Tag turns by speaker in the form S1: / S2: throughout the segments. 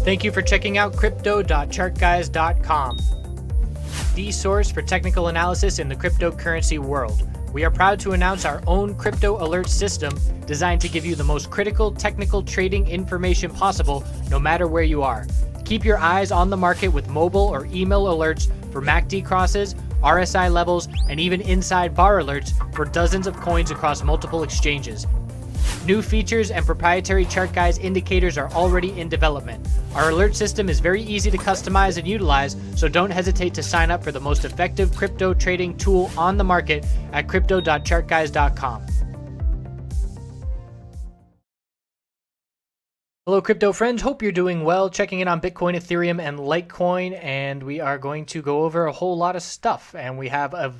S1: Thank you for checking out crypto.chartguys.com, the source for technical analysis in the cryptocurrency world. We are proud to announce our own crypto alert system designed to give you the most critical technical trading information possible no matter where you are. Keep your eyes on the market with mobile or email alerts for MACD crosses, RSI levels, and even inside bar alerts for dozens of coins across multiple exchanges. New features and proprietary ChartGuys indicators are already in development. Our alert system is very easy to customize and utilize, so don't hesitate to sign up for the most effective crypto trading tool on the market at crypto.chartguys.com. Hello crypto friends, hope you're doing well. Checking in on Bitcoin, Ethereum, and Litecoin, and we are going to go over a whole lot of stuff. And we have a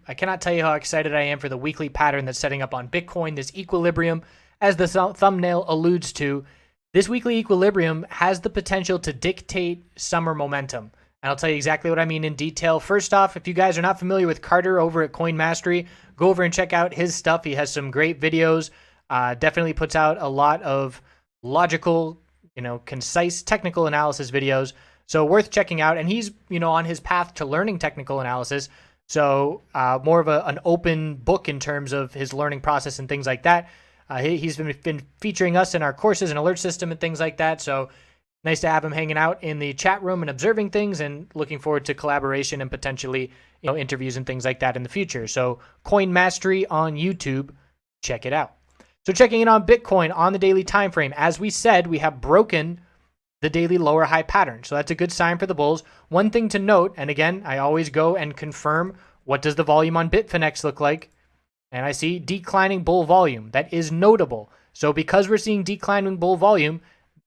S1: I cannot tell you how excited I am for the weekly pattern that's setting up on Bitcoin, this equilibrium. As the thumbnail alludes to, this weekly equilibrium has the potential to dictate summer momentum. And I'll tell you exactly what I mean in detail. First off, if you guys are not familiar with Carter over at Coin Mastery, go over and check out his stuff. He has some great videos, definitely puts out a lot of logical, concise technical analysis videos. So worth checking out. And he's, on his path to learning technical analysis. So more of an open book in terms of his learning process and things like that. He's been featuring us in our courses and alert system and things like that. So nice to have him hanging out in the chat room and observing things, and looking forward to collaboration and potentially, interviews and things like that in the future. So Coin Mastery on YouTube, check it out. So checking in on Bitcoin on the daily time frame, as we said, we have broken the daily lower high pattern. So that's a good sign for the bulls. One thing to note, and again, I always go and confirm, what does the volume on Bitfinex look like? And I see declining bull volume. That is notable. So because we're seeing declining bull volume,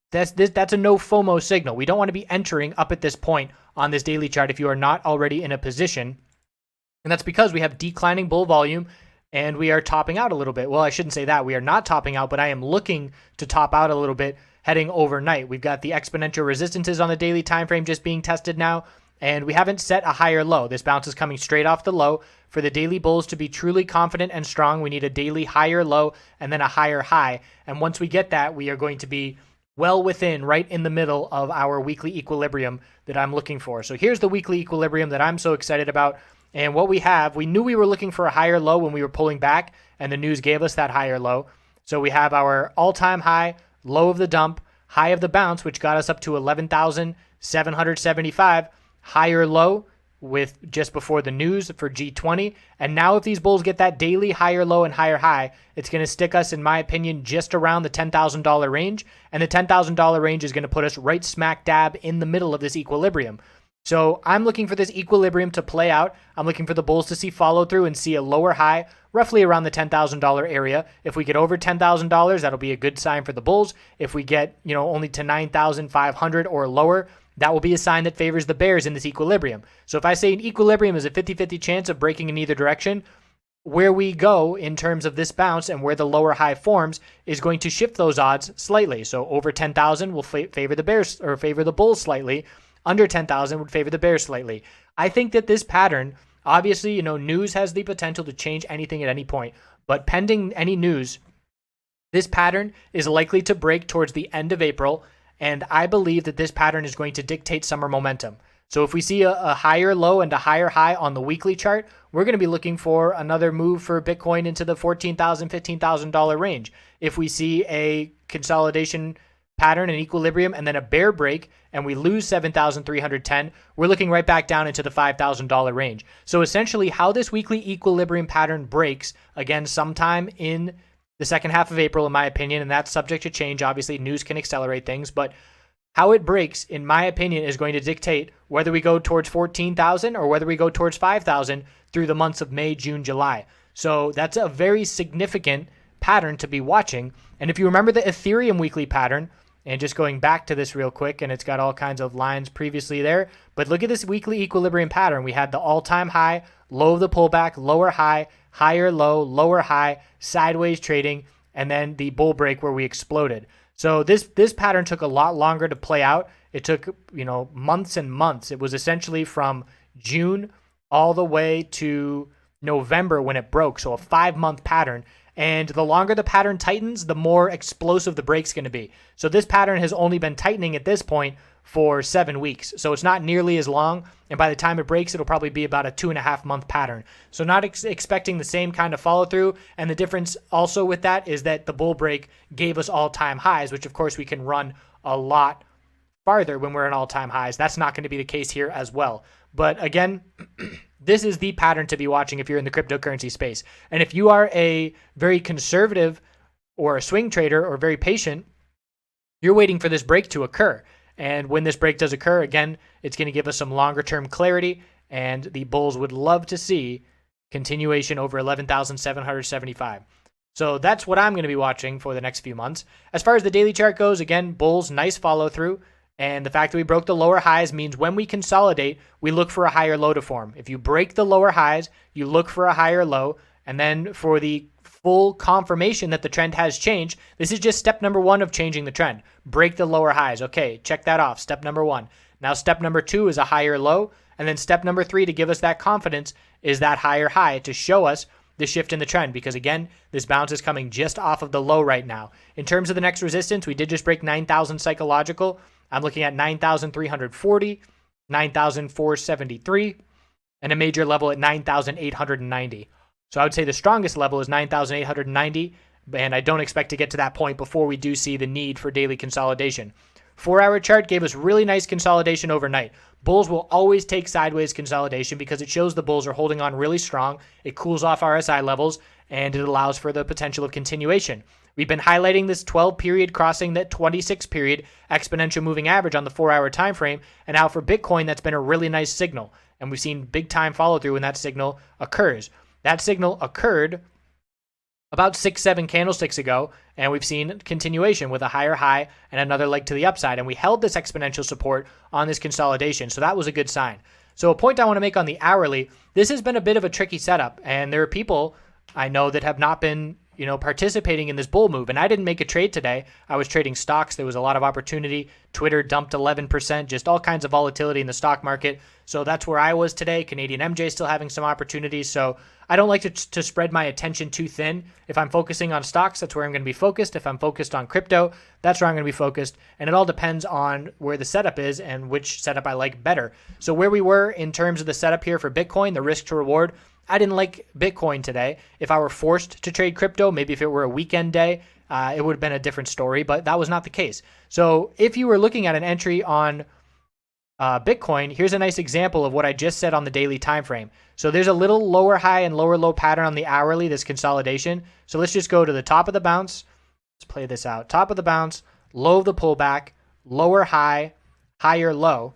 S1: that's a no FOMO signal. We don't want to be entering up at this point on this daily chart if you are not already in a position. And that's because we have declining bull volume, and we are topping out a little bit. Well, I shouldn't say that. We are not topping out, but I am looking to top out a little bit heading overnight. We've got the exponential resistances on the daily time frame just being tested now, and we haven't set a higher low. This bounce is coming straight off the low. For the daily bulls to be truly confident and strong, we need a daily higher low and then a higher high. And once we get that, we are going to be well within, right in the middle of our weekly equilibrium that I'm looking for. So here's the weekly equilibrium that I'm so excited about. And what we have, we knew we were looking for a higher low when we were pulling back, and the news gave us that higher low. So we have our all-time high, low of the dump, high of the bounce, which got us up to 11,775, higher low with just before the news for G20. And now if these bulls get that daily higher low and higher high, it's going to stick us, in my opinion, just around the $10,000 range. And the $10,000 range is going to put us right smack dab in the middle of this equilibrium. So I'm looking for this equilibrium to play out. I'm looking for the bulls to see follow through and see a lower high, roughly around the $10,000 area. If we get over $10,000, that'll be a good sign for the bulls. If we get, only to 9,500 or lower, that will be a sign that favors the bears in this equilibrium. So if I say an equilibrium is a 50-50 chance of breaking in either direction, where we go in terms of this bounce and where the lower high forms is going to shift those odds slightly. So over 10,000 will favor the bears, or favor the bulls slightly. Under 10,000 would favor the bears slightly. I think that this pattern, obviously, news has the potential to change anything at any point, but pending any news, this pattern is likely to break towards the end of April, and I believe that this pattern is going to dictate summer momentum. So if we see a higher low and a higher high on the weekly chart, we're going to be looking for another move for Bitcoin into the $14,000, $15,000 range. If we see a consolidation pattern and equilibrium and then a bear break and we lose 7,310, we're looking right back down into the $5,000 range. So essentially how this weekly equilibrium pattern breaks, again, sometime in the second half of April, in my opinion, and that's subject to change. Obviously, news can accelerate things, but how it breaks, in my opinion, is going to dictate whether we go towards 14,000 or whether we go towards 5,000 through the months of May, June, July. So that's a very significant pattern to be watching. And if you remember the Ethereum weekly pattern, and just going back to this real quick, and it's got all kinds of lines previously there, but look at this weekly equilibrium pattern. We had the all-time high, low of the pullback, lower high, higher low, lower high, sideways trading, and then the bull break where we exploded. So this pattern took a lot longer to play out. It took, months and months. It was essentially from June all the way to November when it broke. So a 5-month pattern. And the longer the pattern tightens, the more explosive the break's going to be. So this pattern has only been tightening at this point for 7 weeks. So it's not nearly as long. And by the time it breaks, it'll probably be about a 2.5 month pattern. So not expecting the same kind of follow through. And the difference also with that is that the bull break gave us all-time highs, which of course we can run a lot farther when we're at all-time highs. That's not going to be the case here as well. But again, this is the pattern to be watching if you're in the cryptocurrency space. And if you are a very conservative or a swing trader or very patient, you're waiting for this break to occur. And when this break does occur, again, it's going to give us some longer term clarity. And the bulls would love to see continuation over 11,775. So that's what I'm going to be watching for the next few months. As far as the daily chart goes, again, bulls, nice follow through. And the fact that we broke the lower highs means when we consolidate, we look for a higher low to form. If you break the lower highs, you look for a higher low. And then for the full confirmation that the trend has changed, this is just step number 1 of changing the trend. Break the lower highs. Okay, check that off. Step number 1. Now step number 2 is a higher low. And then step number 3 to give us that confidence is that higher high to show us the shift in the trend, because again, this bounce is coming just off of the low right now. In terms of the next resistance, we did just break 9,000 psychological. I'm looking at 9,340, 9,473, and a major level at 9,890. So I would say the strongest level is 9,890, and I don't expect to get to that point before we do see the need for daily consolidation. 4-hour chart gave us really nice consolidation overnight. Bulls will always take sideways consolidation because it shows the bulls are holding on really strong. It cools off RSI levels, and it allows for the potential of continuation. We've been highlighting this 12 period crossing that 26 period exponential moving average on the 4-hour time frame, and now for Bitcoin, that's been a really nice signal. And we've seen big time follow through when that signal occurs. That signal occurred about 6-7 candlesticks ago, and we've seen continuation with a higher high and another leg to the upside, and we held this exponential support on this consolidation, so that was a good sign. So a point I want to make on the hourly, this has been a bit of a tricky setup, and there are people I know that have not been participating in this bull move. And I didn't make a trade today. I was trading stocks. There was a lot of opportunity. Twitter dumped 11%, just all kinds of volatility in the stock market. So that's where I was today. Canadian MJ still having some opportunities. So I don't like to spread my attention too thin. If I'm focusing on stocks, that's where I'm going to be focused. If I'm focused on crypto, that's where I'm going to be focused. And it all depends on where the setup is and which setup I like better. So where we were in terms of the setup here for Bitcoin, the risk to reward, I didn't like Bitcoin today. If I were forced to trade crypto, maybe if it were a weekend day, it would have been a different story, but that was not the case. So if you were looking at an entry on Bitcoin, here's a nice example of what I just said on the daily time frame. So there's a little lower high and lower low pattern on the hourly, this consolidation. So let's just go to the top of the bounce. Let's play this out. Top of the bounce, low of the pullback, lower high, higher low.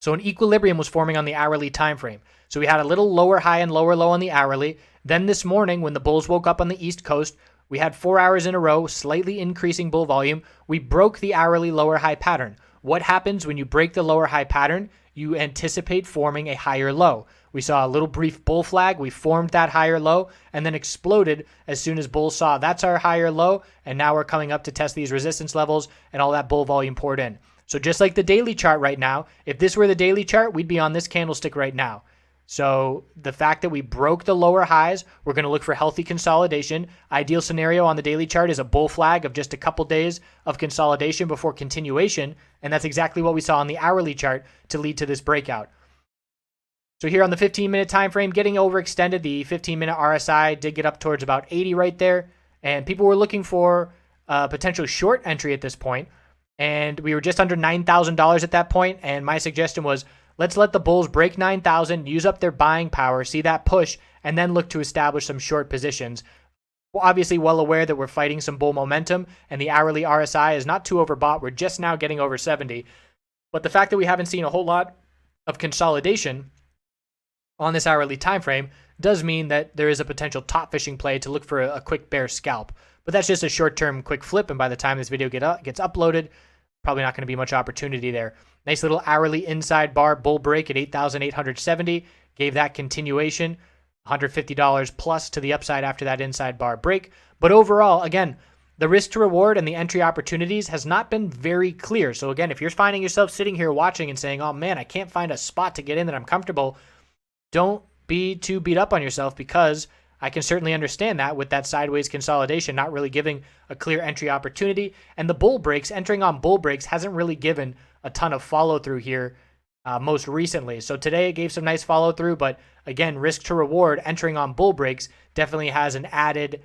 S1: So an equilibrium was forming on the hourly time frame. So we had a little lower high and lower low on the hourly. Then this morning, when the bulls woke up on the East Coast, we had 4 hours in a row, slightly increasing bull volume. We broke the hourly lower high pattern. What happens when you break the lower high pattern? You anticipate forming a higher low. We saw a little brief bull flag. We formed that higher low and then exploded as soon as bulls saw that's our higher low. And now we're coming up to test these resistance levels, and all that bull volume poured in. So just like the daily chart right now, if this were the daily chart, we'd be on this candlestick right now. So the fact that we broke the lower highs, we're going to look for healthy consolidation. Ideal scenario on the daily chart is a bull flag of just a couple days of consolidation before continuation. And that's exactly what we saw on the hourly chart to lead to this breakout. So here on the 15-minute time frame, getting overextended, the 15-minute RSI did get up towards about 80 right there. And people were looking for a potential short entry at this point. And we were just under $9,000 at that point. And my suggestion was, let's let the bulls break 9,000, use up their buying power, see that push, and then look to establish some short positions. We're obviously well aware that we're fighting some bull momentum, and the hourly RSI is not too overbought. We're just now getting over 70. But the fact that we haven't seen a whole lot of consolidation on this hourly time frame does mean that there is a potential top fishing play to look for a quick bear scalp. But that's just a short-term quick flip, and by the time this video gets uploaded, probably not going to be much opportunity there. Nice little hourly inside bar bull break at 8,870. Gave that continuation. $150 plus to the upside after that inside bar break. But overall, again, the risk to reward and the entry opportunities has not been very clear. So again, if you're finding yourself sitting here watching and saying, oh man, I can't find a spot to get in that I'm comfortable, don't be too beat up on yourself, because I can certainly understand that with that sideways consolidation not really giving a clear entry opportunity. And the bull breaks, entering on bull breaks, hasn't really given a ton of follow through here most recently. So today it gave some nice follow through, but again, risk to reward entering on bull breaks definitely has an added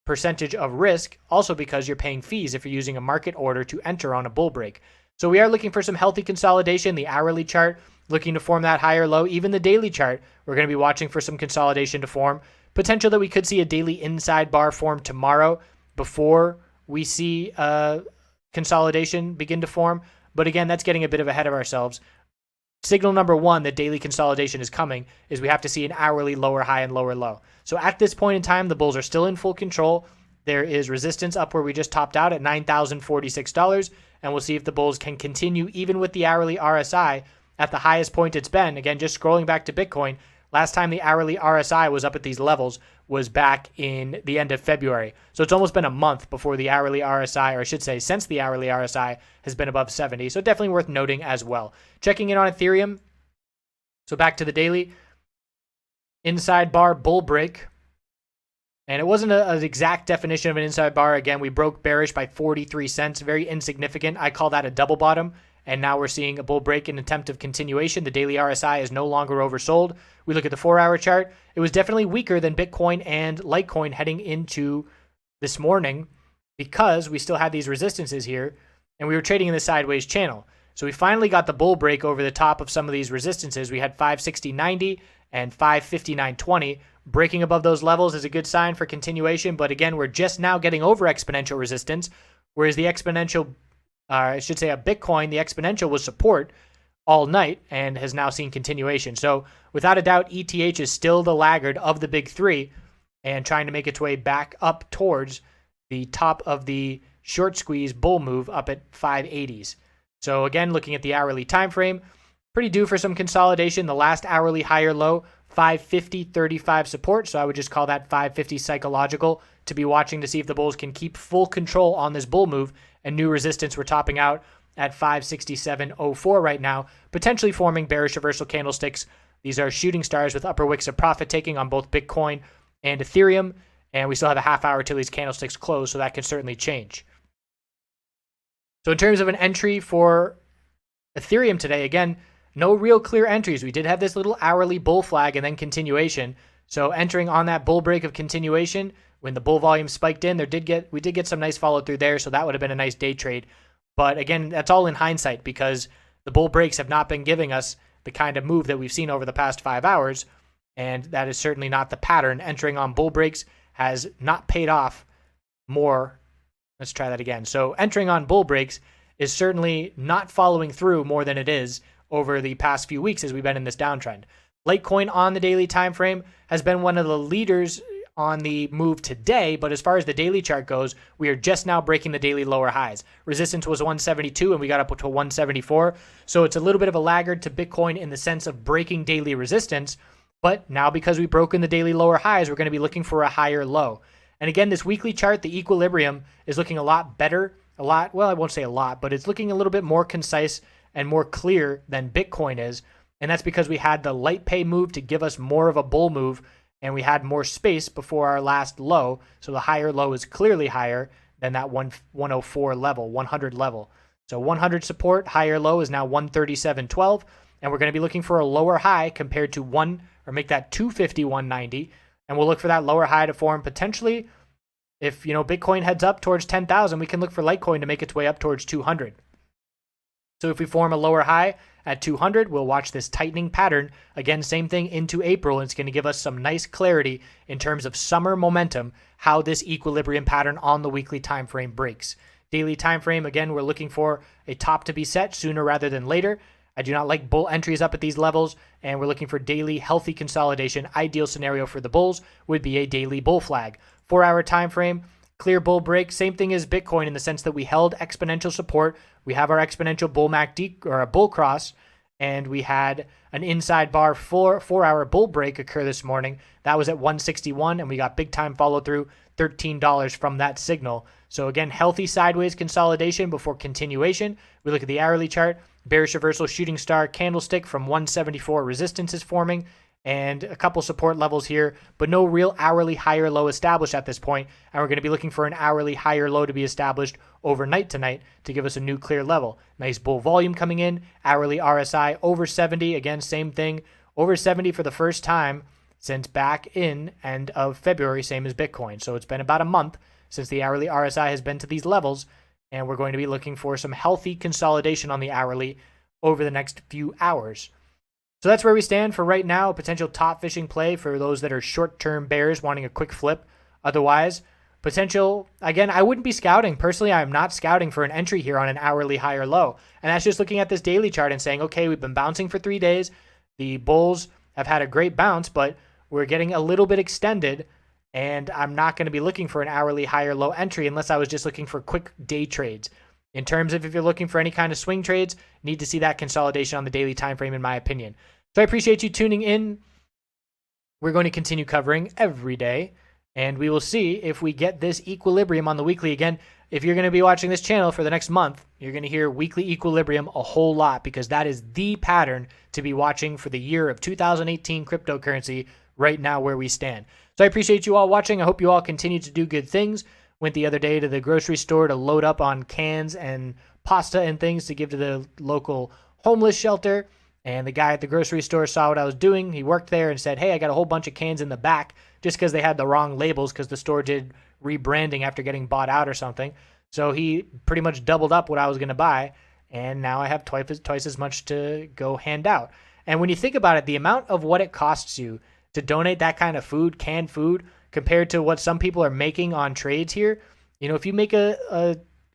S1: percentage of risk, also because you're paying fees if you're using a market order to enter on a bull break. So we are looking for some healthy consolidation. The hourly chart looking to form that higher low. Even the daily chart, we're going to be watching for some consolidation to form. Potential that we could see a daily inside bar form tomorrow before we see consolidation begin to form. But again, that's getting a bit of ahead of ourselves. Signal number one that daily consolidation is coming is we have to see an hourly lower high and lower low. So at this point in time, the bulls are still in full control. There is resistance up where we just topped out at $9,046, and we'll see if the bulls can continue even with the hourly RSI at the highest point it's been. Again, just scrolling back to Bitcoin, last time the hourly RSI was up at these levels was back in the end of February. So it's almost been a month before the hourly RSI, or I should say since the hourly RSI has been above 70. So definitely worth noting as well. Checking in on Ethereum. So back to the daily. Inside bar bull break. And it wasn't an exact definition of an inside bar. Again, we broke bearish by 43 cents. Very insignificant. I call that a double bottom. And now we're seeing a bull break in attempt of continuation. The daily RSI is no longer oversold. We look at the 4-hour chart. It was definitely weaker than Bitcoin and Litecoin heading into this morning because we still had these resistances here and we were trading in the sideways channel. So we finally got the bull break over the top of some of these resistances. We had 560.90 and 559.20. Breaking above those levels is a good sign for continuation. But again, we're just now getting over exponential resistance, whereas the exponential I should say a Bitcoin, the exponential was support all night and has now seen continuation. So without a doubt, ETH is still the laggard of the big three and trying to make its way back up towards the top of the short squeeze bull move up at 580s. So again, looking at the hourly time frame, pretty due for some consolidation. The last hourly higher low, 550.35 support. So I would just call that 550 psychological to be watching to see if the bulls can keep full control on this bull move. And new resistance, we're topping out at 567.04 right now, potentially forming bearish reversal candlesticks. These are shooting stars with upper wicks of profit taking on both Bitcoin and Ethereum. And we still have a half hour till these candlesticks close, so that can certainly change. So in terms of an entry for Ethereum today, again, no real clear entries. We did have this little hourly bull flag and then continuation. So entering on that bull break of continuation, when the bull volume spiked in, we did get some nice follow through there, so that would have been a nice day trade. But again, that's all in hindsight because the bull breaks have not been giving us the kind of move that we've seen over the past 5 hours, and that is certainly not the pattern. Entering on bull breaks has not paid off more. Let's try that again. So entering on bull breaks is certainly not following through more than it is over the past few weeks as we've been in this downtrend. Litecoin on the daily time frame has been one of the leaders on the move today, but as far as the daily chart goes, we are just now breaking the daily lower highs. Resistance was 172 and we got up to 174. So it's a little bit of a laggard to Bitcoin in the sense of breaking daily resistance. But now because we've broken the daily lower highs, we're going to be looking for a higher low. And again, this weekly chart, the equilibrium is looking a lot better. Well, I won't say a lot, but it's looking a little bit more concise and more clear than Bitcoin is. And that's because we had the light pay move to give us more of a bull move, and we had more space before our last low. So the higher low is clearly higher than that 104 level, 100 level. So 100 support, higher low is now 137.12. And we're going to be looking for a lower high compared to make that 251.90. And we'll look for that lower high to form potentially. If, Bitcoin heads up towards 10,000, we can look for Litecoin to make its way up towards 200. So if we form a lower high at 200, we'll watch this tightening pattern. Again, same thing into April. And it's going to give us some nice clarity in terms of summer momentum, how this equilibrium pattern on the weekly time frame breaks. Daily time frame, again, we're looking for a top to be set sooner rather than later. I do not like bull entries up at these levels, and we're looking for daily healthy consolidation. Ideal scenario for the bulls would be a daily bull flag. 4-hour time frame, clear bull break. Same thing as Bitcoin in the sense that we held exponential support. We have our exponential bull or a bull cross, and we had an inside bar 4-hour bull break occur this morning. That was at 161, and we got big time follow through, $13 from that signal. So again, healthy sideways consolidation before continuation. We look at the hourly chart. Bearish reversal shooting star candlestick from 174 resistance is forming, and a couple support levels here, but no real hourly higher low established at this point. And we're going to be looking for an hourly higher low to be established overnight tonight to give us a new clear level. Nice bull volume coming in, hourly RSI over 70. Again, same thing, over 70 for the first time since back in end of February, same as Bitcoin. So it's been about a month since the hourly RSI has been to these levels, and we're going to be looking for some healthy consolidation on the hourly over the next few hours. So that's where we stand for right now. A potential top fishing play for those that are short-term bears wanting a quick flip. Otherwise, potential, again, I wouldn't be scouting. Personally, I'm not scouting for an entry here on an hourly high or low. And that's just looking at this daily chart and saying, okay, we've been bouncing for 3 days. The bulls have had a great bounce, but we're getting a little bit extended, and I'm not going to be looking for an hourly high or low entry unless I was just looking for quick day trades. In terms of if you're looking for any kind of swing trades, need to see that consolidation on the daily time frame, in my opinion. So I appreciate you tuning in. We're going to continue covering every day, and we will see if we get this equilibrium on the weekly. Again, if you're going to be watching this channel for the next month, you're going to hear weekly equilibrium a whole lot, because that is the pattern to be watching for the year of 2018 cryptocurrency right now where we stand. So I appreciate you all watching. I hope you all continue to do good things. Went the other day to the grocery store to load up on cans and pasta and things to give to the local homeless shelter. And the guy at the grocery store saw what I was doing. He worked there and said, hey, I got a whole bunch of cans in the back, just because they had the wrong labels because the store did rebranding after getting bought out or something. So he pretty much doubled up what I was going to buy. And now I have twice as much to go hand out. And when you think about it, the amount of what it costs you to donate that kind of food, canned food, compared to what some people are making on trades here, if you make a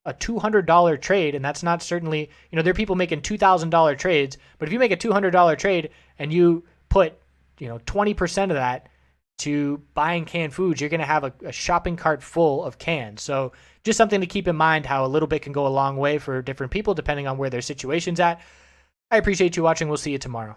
S1: $200 trade, and that's not certainly, there are people making $2,000 trades, but if you make a $200 trade and you put, 20% of that to buying canned foods, you're going to have a shopping cart full of cans. So just something to keep in mind, how a little bit can go a long way for different people depending on where their situation's at. I appreciate you watching. We'll see you tomorrow.